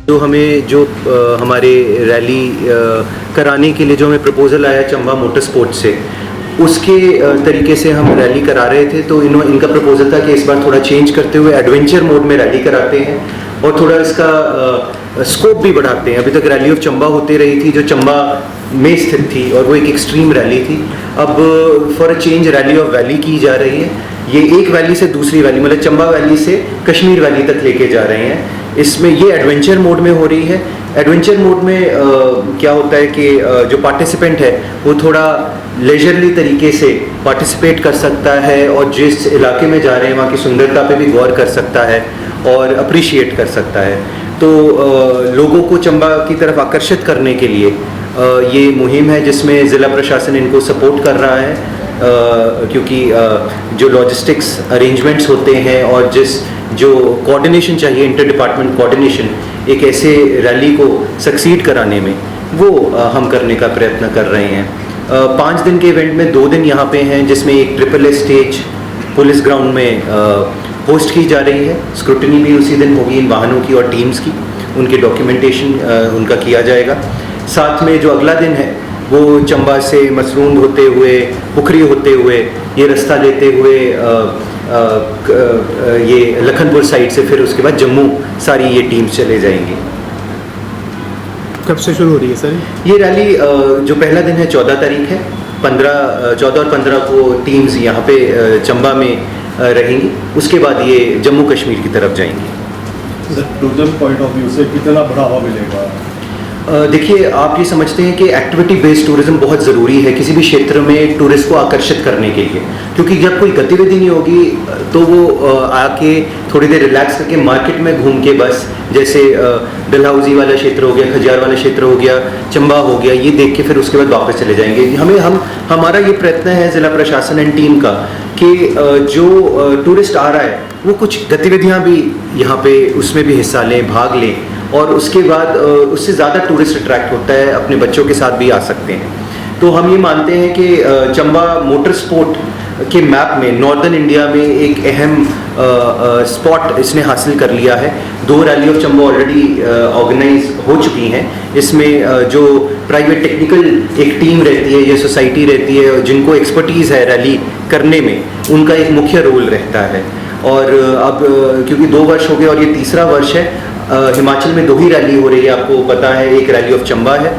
जो हमें जो हमारे रैली कराने के लिए जो हमें प्रपोज़ल आया चंबा मोटर स्पोर्ट से, उसके तरीके से हम रैली करा रहे थे। तो इनका प्रपोज़ल था कि इस बार थोड़ा चेंज करते हुए एडवेंचर मोड में रैली कराते हैं और थोड़ा इसका स्कोप भी बढ़ाते हैं। अभी तक रैली ऑफ चंबा होती रही थी जो चंबा में स्थित थी और वो एक एक्सट्रीम रैली थी। अब for a change rally of valley की जा रही है। ये एक वैली से दूसरी वैली, मतलब चंबा वैली से कश्मीर वैली तक लेके जा रहे हैं। इसमें ये एडवेंचर मोड में हो रही है। एडवेंचर मोड में क्या होता है कि जो पार्टिसिपेंट है वो थोड़ा लेजरली तरीके से पार्टिसिपेट कर सकता है और जिस इलाके में जा रहे हैं वहाँ की सुंदरता पे भी गौर कर सकता है और अप्रिशिएट कर सकता है। तो लोगों को चंबा की तरफ आकर्षित करने के लिए ये मुहिम है जिसमें ज़िला प्रशासन इनको सपोर्ट कर रहा है, क्योंकि जो लॉजिस्टिक्स अरेंजमेंट्स होते हैं और जो कोऑर्डिनेशन चाहिए, इंटर डिपार्टमेंट कोऑर्डिनेशन एक ऐसे रैली को सक्सीड कराने में, वो हम करने का प्रयत्न कर रहे हैं। 5 दिन के इवेंट में 2 दिन यहाँ पे हैं जिसमें एक ट्रिपल स्टेज पुलिस ग्राउंड में होस्ट की जा रही है। स्क्रूटनी भी उसी दिन होगी इन वाहनों की और टीम्स की, उनके डॉक्यूमेंटेशन उनका किया जाएगा। साथ में जो अगला दिन है वो चंबा से मसरूंद होते हुए, पुखरी होते हुए, ये रास्ता लेते हुए ये लखनपुर साइड से फिर उसके बाद जम्मू सारी ये टीम्स चले जाएंगी। कब से शुरू हो रही है सर ये रैली? जो पहला दिन है 14 तारीख है, 14 और 15 को टीम्स यहाँ पे चंबा में रहेंगी। उसके बाद ये जम्मू कश्मीर की तरफ जाएंगी। Sir tourism point of view से कितना बढ़ावा मिलेगा? देखिए, आप ये समझते हैं कि एक्टिविटी बेस्ड टूरिज्म बहुत ज़रूरी है किसी भी क्षेत्र में टूरिस्ट को आकर्षित करने के लिए, क्योंकि जब कोई गतिविधि नहीं होगी तो वो आके थोड़ी देर रिलैक्स करके मार्केट में घूम के बस, जैसे डलहौजी वाला क्षेत्र हो गया, खजियार वाला क्षेत्र हो गया, चंबा हो गया, ये देख के फिर उसके बाद वापस चले जाएंगे। हमारा ये प्रयत्न है ज़िला प्रशासन एंड टीम का कि जो टूरिस्ट आ रहा है वो कुछ गतिविधियाँ भी यहाँ पे उसमें भी हिस्सा लें, भाग लें, और उसके बाद उससे ज़्यादा टूरिस्ट अट्रैक्ट होता है, अपने बच्चों के साथ भी आ सकते हैं। तो हम ये मानते हैं कि चंबा मोटर स्पोर्ट के मैप में नॉर्दर्न इंडिया में एक अहम स्पॉट इसने हासिल कर लिया है। 2 rally of Chamba already organise हो चुकी हैं। इसमें जो प्राइवेट टेक्निकल एक टीम रहती है, ये सोसाइटी रहती है जिनको एक्सपर्टीज़ है रैली करने में, उनका एक मुख्य रोल रहता है। और अब क्योंकि 2 वर्ष हो गए और ये तीसरा वर्ष है, हिमाचल में 2 ही रैली हो रही है, आपको पता है। एक रैली ऑफ चंबा है,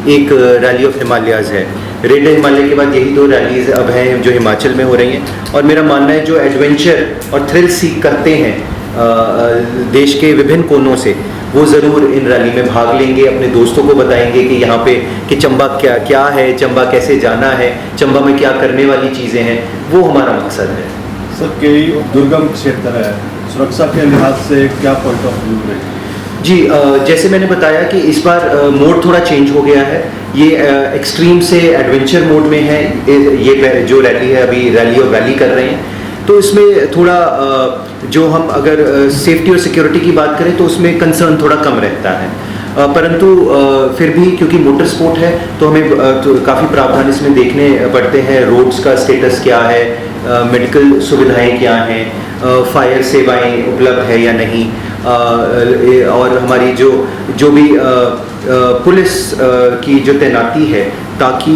एक रैली ऑफ हिमालयाज़ है। रेड हिमालय के बाद यही 2 रैलीज अब हैं जो हिमाचल में हो रही हैं। और मेरा मानना है जो एडवेंचर और थ्रिल सीख करते हैं देश के विभिन्न कोनों से, वो ज़रूर इन रैली में भाग लेंगे, अपने दोस्तों को बताएंगे कि यहाँ पे कि चंबा क्या है, चंबा कैसे जाना है, चंबा में क्या करने वाली चीज़ें हैं, वो हमारा मकसद है। सर कई दुर्गम क्षेत्र है, सुरक्षा के लिहाज से क्या पॉइंट ऑफ व्यू है? जी, जैसे मैंने बताया कि इस बार मोड थोड़ा चेंज हो गया है। ये एक्सट्रीम से एडवेंचर मोड में है। ये जो रैली है अभी रैली और वैली कर रहे हैं, तो इसमें थोड़ा जो हम अगर सेफ्टी और सिक्योरिटी की बात करें तो उसमें कंसर्न थोड़ा कम रहता है, परंतु फिर भी क्योंकि मोटर स्पोर्ट है तो हमें काफ़ी प्रावधान इसमें देखने पड़ते हैं। रोड्स का स्टेटस क्या है, मेडिकल सुविधाएं क्या हैं, फायर सेवाएं उपलब्ध है या नहीं, और हमारी जो भी पुलिस की जो तैनाती है, ताकि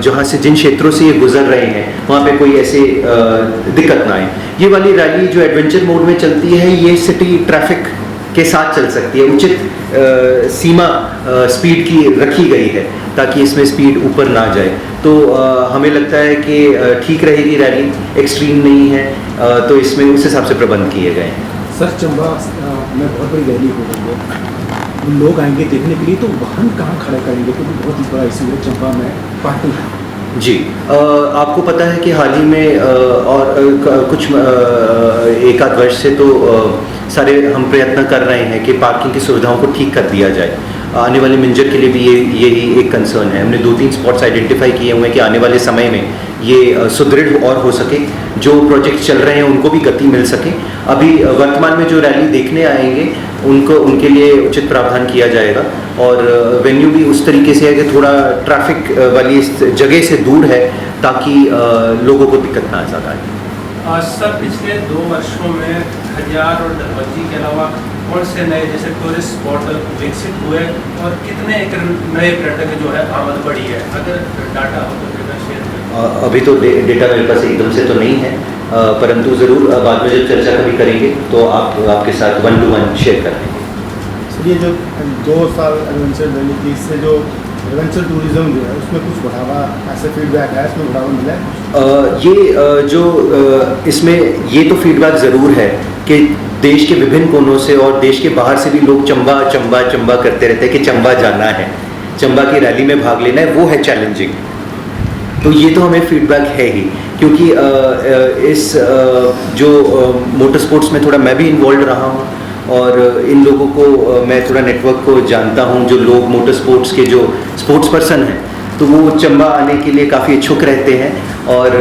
जहाँ से जिन क्षेत्रों से ये गुजर रहे हैं वहाँ पे कोई ऐसे दिक्कत ना आए। ये वाली रैली जो एडवेंचर मोड में चलती है ये सिटी ट्रैफिक के साथ चल सकती है। उचित सीमा स्पीड की रखी गई है ताकि इसमें स्पीड ऊपर ना जाए। तो हमें लगता है कि ठीक रहेगी रैली, एक्सट्रीम नहीं है, तो इसमें उस हिसाब से प्रबंध किए गए हैं। सर चंबा में बहुत बड़ी रैली हो रही है, लोग आएंगे देखने के लिए, तो वाहन कहाँ खड़ा करेंगे? क्योंकि बहुत ही बड़ा इशू है चंबा में पार्किंग। जी, आपको पता है कि हाल ही में और कुछ 1 आध वर्ष से तो सारे हम प्रयत्न कर रहे हैं कि पार्किंग की सुविधाओं को ठीक कर दिया जाए। आने वाले मिंजर के लिए भी यही एक कंसर्न है। हमने 2-3 स्पॉट्स आइडेंटिफाई किए हुए हैं कि आने वाले समय में ये सुदृढ़ और हो सके, जो प्रोजेक्ट चल रहे हैं उनको भी गति मिल सके। अभी वर्तमान में जो रैली देखने आएंगे उनके लिए उचित प्रावधान किया जाएगा, और वेन्यू भी उस तरीके से है कि थोड़ा ट्रैफिक वाली जगह से दूर है ताकि लोगों को दिक्कत ना ज़्यादा आए। सर पिछले 2 वर्षों में खजियार और दलबज्जी के अलावा कौन से नए जैसे टूरिस्ट स्पॉट विकसित हुए और कितने एक नए पर्यटक जो है आमद बढ़ी है, अगर डाटा हो तो कृपया शेयर करें। अभी तो डेटा मेरे पास एकदम से तो नहीं है, परंतु ज़रूर बाद में जब चर्चा कभी करेंगे तो आपके साथ 1 to 1 शेयर कर देंगे। सर ये जो 2 साल एडवेंचर रैली की, इससे जो एडवेंचर टूरिज्म जो है उसमें कुछ बढ़ावा, ऐसे फीडबैक है इसमें बढ़ावा मिला है? इसमें ये तो फीडबैक ज़रूर है कि देश के विभिन्न कोनों से और देश के बाहर से भी लोग चंबा चंबा चंबा करते रहते हैं कि चंबा जाना है, चंबा की रैली में भाग लेना है, वो है चैलेंजिंग। तो ये तो हमें फीडबैक है ही, क्योंकि जो मोटर स्पोर्ट्स में थोड़ा मैं भी इन्वॉल्व रहा हूँ और इन लोगों को मैं थोड़ा नेटवर्क को जानता हूँ, जो लोग मोटर स्पोर्ट्स के जो स्पोर्ट्स पर्सन हैं तो वो चंबा आने के लिए काफ़ी इच्छुक रहते हैं। और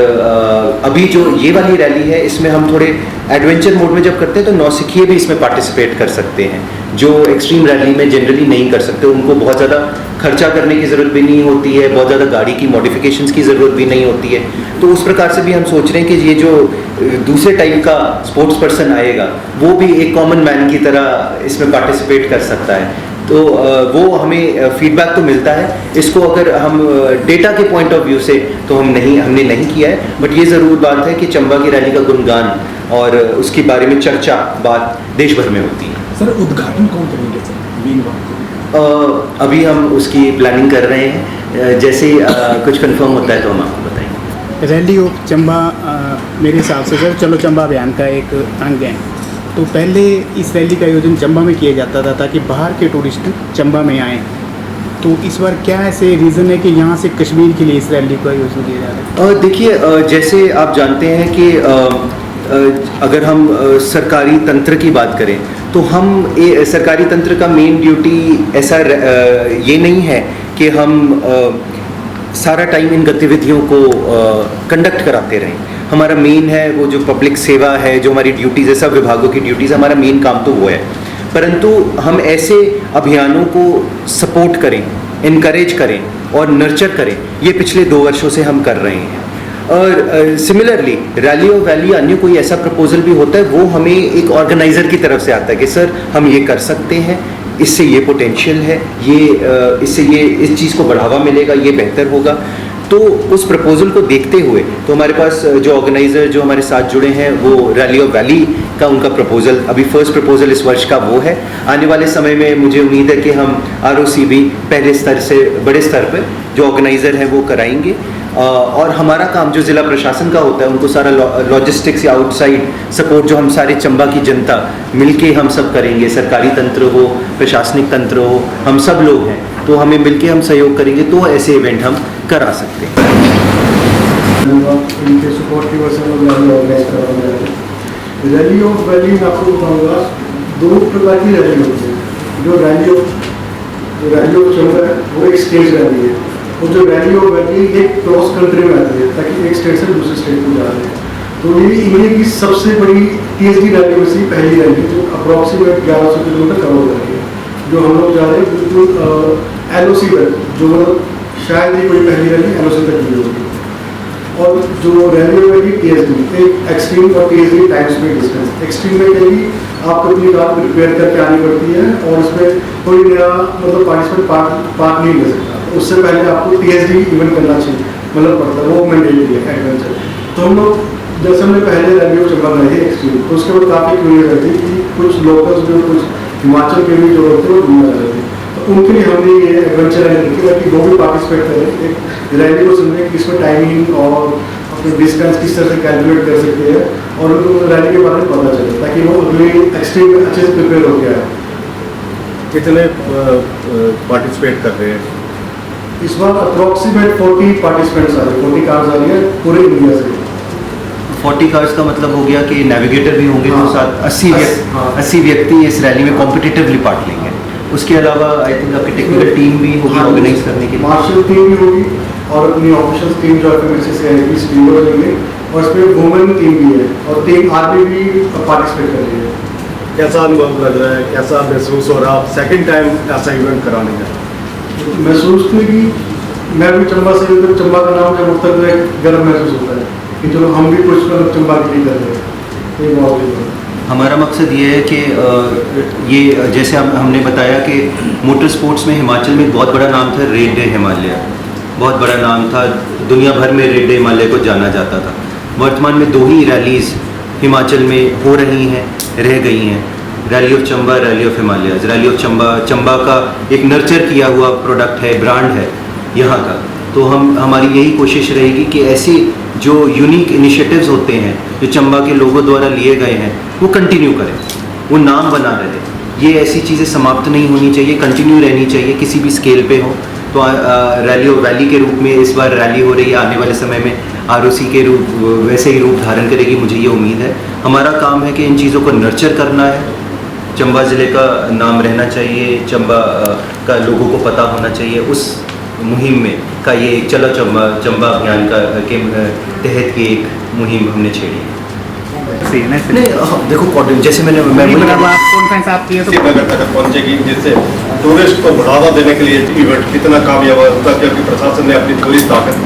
अभी जो ये वाली रैली है इसमें हम थोड़े एडवेंचर मोड में जब करते हैं तो नौसिखिए भी इसमें पार्टिसिपेट कर सकते हैं, जो एक्सट्रीम रैली में जनरली नहीं कर सकते। उनको बहुत ज़्यादा खर्चा करने की ज़रूरत भी नहीं होती है, बहुत ज़्यादा गाड़ी की मॉडिफिकेशंस की ज़रूरत भी नहीं होती है। तो उस प्रकार से भी हम सोच रहे हैं कि ये जो दूसरे टाइप का स्पोर्ट्स पर्सन आएगा वो भी एक कॉमन मैन की तरह इसमें पार्टिसिपेट कर सकता है। तो वो हमें फीडबैक तो मिलता है। इसको अगर हम डेटा के पॉइंट ऑफ व्यू से तो हमने नहीं किया है, बट ये ज़रूर बात है कि चंबा की रैली का गुणगान और उसके बारे में चर्चा बात देश भर में होती है। सर उद्घाटन कौन करेंगे सर मेन बात? अभी हम उसकी प्लानिंग कर रहे हैं, जैसे ही कुछ कंफर्म होता है तो हम आपको बताएंगे। रैली ऑफ चंबा मेरे हिसाब से सर चलो चंबा अभियान का एक अंग है। तो पहले इस रैली का आयोजन चंबा में किया जाता था ताकि बाहर के टूरिस्ट चंबा में आएँ, तो इस बार क्या ऐसे रीज़न है कि यहाँ से कश्मीर के लिए इस रैली का आयोजन किया जा रहा है? देखिए, जैसे आप जानते हैं कि अगर हम सरकारी तंत्र की बात करें तो सरकारी तंत्र का मेन ड्यूटी ऐसा ये नहीं है कि हम सारा टाइम इन गतिविधियों को कंडक्ट कराते रहें। हमारा मेन है वो जो पब्लिक सेवा है, जो हमारी ड्यूटीज़ है, सब विभागों की ड्यूटीज़, हमारा मेन काम तो वो है। परंतु हम ऐसे अभियानों को सपोर्ट करें, इनकरेज करें और नर्चर करें, ये पिछले 2 वर्षों से हम कर रहे हैं। और सिमिलरली रैली ऑफ वैली अन्य कोई ऐसा प्रपोजल भी होता है वो हमें एक ऑर्गेनाइज़र की तरफ से आता है कि सर हम ये कर सकते हैं, इससे ये पोटेंशियल है, इससे ये इस चीज़ को बढ़ावा मिलेगा, ये बेहतर होगा। तो उस प्रपोजल को देखते हुए तो हमारे पास जो ऑर्गेनाइज़र जो हमारे साथ जुड़े हैं वो रैली ऑफ वैली का उनका प्रपोजल, अभी फर्स्ट प्रपोजल इस वर्ष का वो है। आने वाले समय में मुझे उम्मीद है कि हम ROCB पहले स्तर से बड़े स्तर पर जो ऑर्गेनाइज़र हैं वो कराएंगे। और हमारा काम जो ज़िला प्रशासन का होता है उनको सारा लॉजिस्टिक्स या आउटसाइड सपोर्ट जो हम सारे चंबा की जनता मिलके हम सब करेंगे, सरकारी तंत्र हो, प्रशासनिक तंत्र हो, हम सब लोग हैं तो हमें मिलके हम सहयोग करेंगे तो ऐसे इवेंट हम करा सकते हैं। इनके सपोर्ट की वजह से हम रैली ऑर्गेनाइज करा रहे हैं। रैली ऑफ वैली में आपको बताऊँगा 2 प्रकार की रैली होती है। जो रैली ऑफ चंबा है वो एक स्टेज रैली है, और जो रैली ऑफ वैली एक क्रॉस कंट्री में आती है ताकि एक स्टेट से दूसरे स्टेट को जा रहे हैं। तो ये इंडिया की सबसे बड़ी TSD रैली में से पहली रैली जो अप्रॉक्सीमेट 1100 किलोमीटर कवर कर रही है, जो हम लोग जा रहे हैं बिल्कुल LOC तक, जो मतलब शायद ही कोई पहली रैली LOC तक की होगी। और जो रैली होगी TSD एक एक्सट्रीम और TSD time speed distance. Extreme में कहीं आपको अपनी कार प्रिपेयर करके आनी पड़ती है और उसमें कोई नया मतलब पार्टिसिपेंट पार्ट नहीं ले सकता, उससे पहले आपको TSD इवेंट करना चाहिए, मतलब पड़ता है, वो मैंडेटरी है एडवेंचर। तो हम लोग जैसे हमने पहले रैली चंबा बनाई थी एक्सट्रीम, तो उसके बाद काफ़ी क्यूरियस रहती कि कुछ लोकल्स जो कुछ हिमाचल के भी जो होते हैं वो घूमना चाहते थे, तो उनके लिए हमने ये एडवेंचर रैली रखी ताकि वो भी पार्टिसिपेट करें, एक रैली को समझें कि इसमें टाइमिंग और अपने डिस्टेंस किस तरह से कैलकुलेट कर सकते हैं और उनको रैली के बारे में पता चले ताकि वो अगले एक्सट्रीम में अच्छे से प्रिपेयर हो गया है। कितने पार्टिसिपेट कर रहे हैं इस बार अप्रॉक्सीमेट 40 पार्टिसिपेंट्स आ रहे हैं, 40 कार्स आ रही है पूरे इंडिया से। 40 कार्स का मतलब हो गया कि नेविगेटर भी होंगे तो साथ 80 व्यक्ति इस रैली में कॉम्पिटिटिवली पार्ट लेंगे। उसके अलावा आई थिंक आपकी टेक्निकल टीम भी होगी ऑर्गेनाइज करने के लिए, मार्शल टीम भी होगी और अपनी ऑफिशियल टीम जो FMSC से आएगी स्पीकर लेंगे, और इसमें वुमेन टीम भी है और टीम आर्मी भी पार्टिसिपेट कर रही है। कैसा अनुभव लग रहा है, कैसा महसूस हो रहा है सेकंड टाइम ऐसा इवेंट कराने का? महसूस थे कि मैं भी चंबा से, तो चंबा का नाम जब उठता है गर्व महसूस होता है कि चलो हम भी कुछ मतलब चंबा के लिए कर रहे हैं, ये बहुत हमारा मकसद ये है कि ये जैसे हमने बताया कि मोटर स्पोर्ट्स में हिमाचल में एक बहुत बड़ा नाम था रेड डे हिमालय, बहुत बड़ा नाम था, दुनिया भर में रेड डे हिमालय को जाना जाता था। वर्तमान में 2 ही रैलीज़ हिमाचल में हो रही हैं, रह गई हैं, rally of Chamba, rally of Himalayas. Rally of Chamba का एक नर्चर किया हुआ प्रोडक्ट है, ब्रांड है यहाँ का। तो हमारी यही कोशिश रहेगी कि ऐसे जो यूनिक इनिशिएटिव्स होते हैं जो चंबा के लोगों द्वारा लिए गए हैं वो कंटिन्यू करें, वो नाम बना रहे। ये ऐसी चीज़ें समाप्त नहीं होनी चाहिए, कंटिन्यू रहनी चाहिए किसी भी स्केल पे हो। तो रैली ऑफ वैली के रूप में इस बार रैली हो रही है, आने वाले समय में ROC के रूप वैसे ही रूप धारण करेगी, मुझे ये उम्मीद है। हमारा काम है कि इन चीज़ों को नर्चर करना है, चंबा ज़िले का नाम रहना चाहिए, चंबा का लोगों को पता होना चाहिए। उस मुहिम में का ये चलो चंबा अभियान का के तहत की एक मुहिम हमने छेड़ी है। नहीं देखो, जैसे मैं कॉन्फ्रेंस आपकी है तो नगर तक पहुंचेगी, जिससे टूरिस्ट को बढ़ावा देने के लिए इवेंट कितना कामयाब होगा, क्योंकि प्रशासन ने अपनी पूरी ताकत